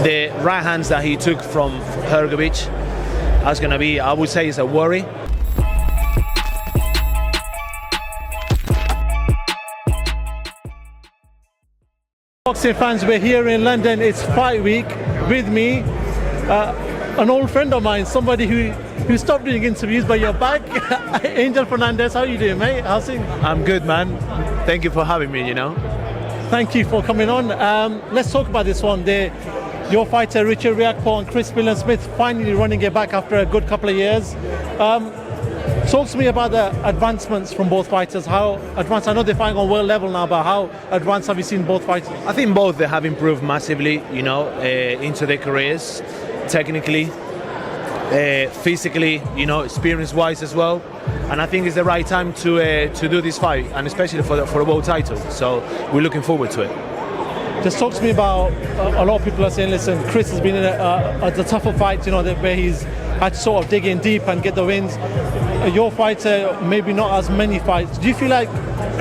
the right hands that he took from Hrgovic, that's going to be, I would say, is a worry. Boxing fans, we're here in London. It's fight week. With me, an old friend of mine, somebody who stopped doing interviews, but you're back. Angel Fernandez, how you doing, mate? How's things? I'm good, man. Thank you for having me, Thank you for coming on. Let's talk about this one. Your fighter, Richard Riakporhe and Chris BIllam-Smith, finally running it back after a good couple of years. Talk to me about the advancements from both fighters. How advanced? I know they're fighting on world level now, but how advanced have you seen both fighters? I think both they have improved massively, into their careers, technically, physically, experience-wise as well. And I think it's the right time to do this fight, and especially for the world title. So we're looking forward to it. Just talk to me about, a lot of people are saying, listen, Chris has been in a tougher fight, where he's had to sort of dig in deep and get the wins. Your fighter, maybe not as many fights. Do you feel like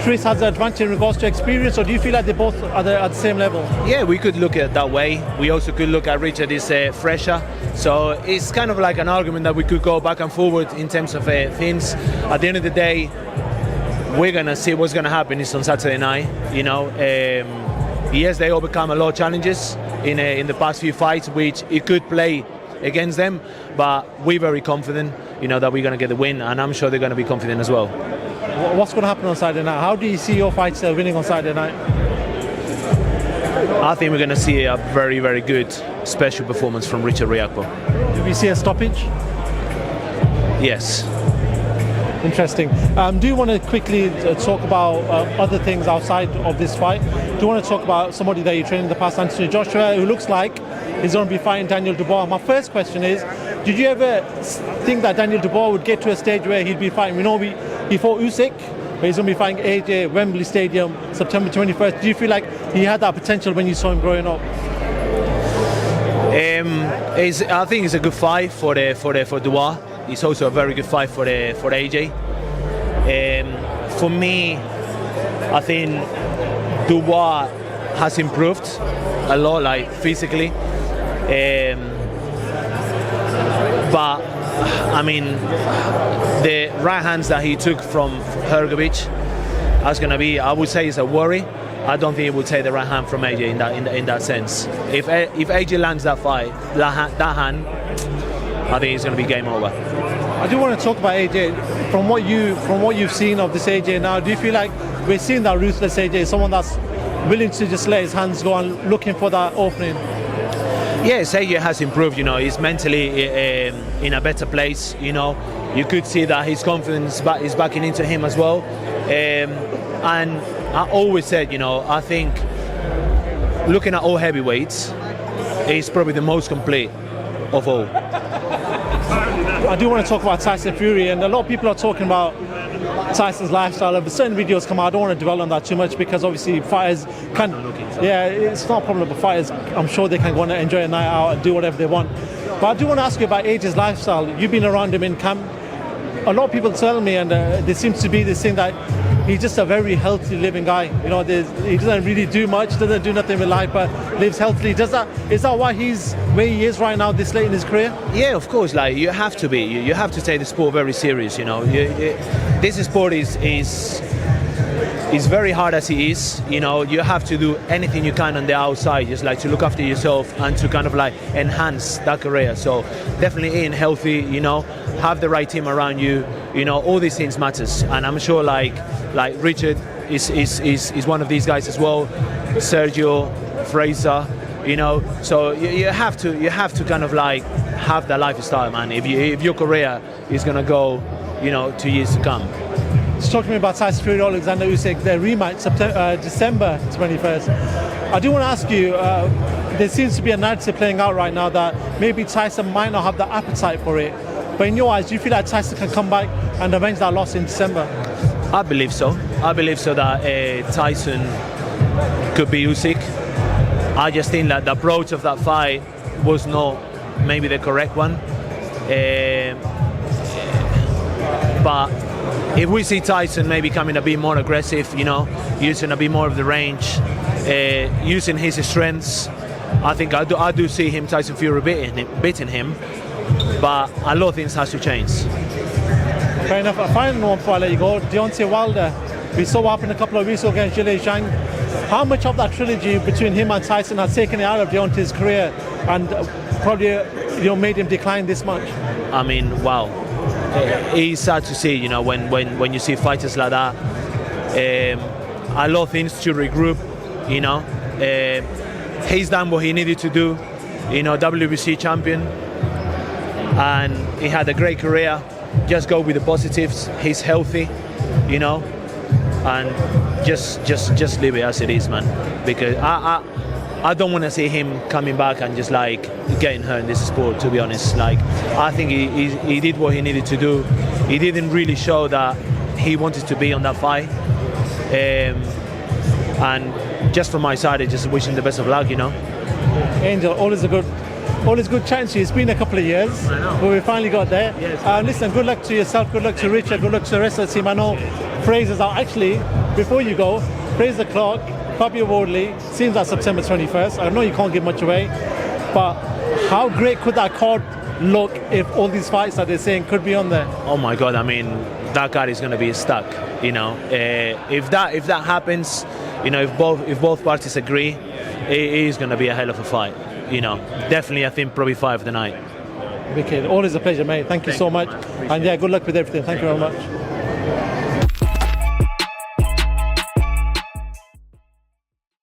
Chris has an advantage in regards to experience, or do you feel like they both are at the same level? Yeah, we could look at it that way. We also could look at Richard is fresher. So it's kind of like an argument that we could go back and forward in terms of things. At the end of the day, we're going to see what's going to happen is on Saturday night. Yes, they overcome a lot of challenges in the past few fights, which it could play against them, but we're very confident, that we're going to get the win, and I'm sure they're going to be confident as well. What's going to happen on Saturday night? How do you see your fighter winning on Saturday night? I think we're going to see a very, very good special performance from Richard Riakporhe. Do we see a stoppage? Yes. Interesting. Do you want to quickly talk about other things outside of this fight? Do you want to talk about somebody that you trained in the past, Anthony Joshua, who looks like he's going to be fighting Daniel Dubois? My first question is, did you ever think that Daniel Dubois would get to a stage where he'd be fighting? We know he fought Usyk, but he's going to be fighting AJ, Wembley Stadium, September 21st. Do you feel like he had that potential when you saw him growing up? I think it's a good fight for Dubois. It's also a very good fight for AJ. For me, I think Dubois has improved a lot, like physically. But I mean, the right hands that he took from Hrgovic, that's going to be, I would say, is a worry. I don't think he will take the right hand from AJ in that sense. If AJ lands that fight, that hand, I think it's going to be game over. I do want to talk about AJ. From what you've seen of this AJ now, do you feel like we're seeing that ruthless AJ, someone that's willing to just let his hands go and looking for that opening? Yes, AJ has improved. He's mentally in a better place. You could see that his confidence is backing into him as well. And I always said, I think looking at all heavyweights, he's probably the most complete of all. I do want to talk about Tyson Fury, and a lot of people are talking about Tyson's lifestyle. If certain videos come out, I don't want to dwell on that too much, because obviously fighters can, it's not a problem, but fighters, I'm sure they can go and enjoy a night out and do whatever they want. But I do want to ask you about AJ's lifestyle. You've been around him in camp. A lot of people tell me, and there seems to be this thing that he's just a very healthy living guy. He doesn't really do much, doesn't do nothing with life, but lives healthily. Is that why he's where he is right now, this late in his career? Yeah, of course. Like, you have to be. You have to take the sport very serious. This sport is very hard as it is. You have to do anything you can on the outside, just like to look after yourself and to kind of like enhance that career. So definitely eating healthy. Have the right team around you. All these things matters, and I'm sure like Richard is one of these guys as well. Sergio, Fraser, so you have to kind of like have that lifestyle, man. If your career is gonna go, 2 years to come. Just talk to me about Tyson Fury, Alexander Usyk, their rematch, December 21st. I do want to ask you, there seems to be a narrative playing out right now that maybe Tyson might not have the appetite for it. But in your eyes, do you feel like Tyson can come back and avenge that loss in December? I believe so. I believe so that Tyson could be Usyk. I just think that the approach of that fight was not maybe the correct one. But if we see Tyson maybe coming a bit more aggressive, using a bit more of the range, using his strengths, I think I do see him, Tyson Fury, beating him, but a lot of things has to change. Fair enough. A final one before I let you go. Deontay Wilder. We saw what happened a couple of weeks ago against Zhilei Zhang. How much of that trilogy between him and Tyson has taken it out of Deontay's career and probably made him decline this much? I mean, wow. It's sad to see, when you see fighters like that. A lot of things to regroup, He's done what he needed to do, WBC champion, and he had a great career. Just go with the positives. He's healthy, and just leave it as it is, man. Because I don't want to see him coming back and just like getting hurt in this sport. To be honest, like I think he did what he needed to do. He didn't really show that he wanted to be on that fight, and just from my side, I just wish him the best of luck. Angel, always good chatting to you. It's been a couple of years, but we finally got there. Yes. Listen, good luck to yourself, good luck to Richard, good luck to the rest of the team. I know Fraser's out. Actually, before you go, Fraser Clark, Fabio Wardley, seems like September 21st. I know you can't give much away, but how great could that card look if all these fights that they're saying could be on there? Oh my God, I mean, that card is going to be stuck, If that happens, if both parties agree, it is going to be a hell of a fight. Definitely, I think probably fight of the night. Wicked. Always a pleasure, mate. Thank you so much. And yeah, good luck with everything. Thank you very much.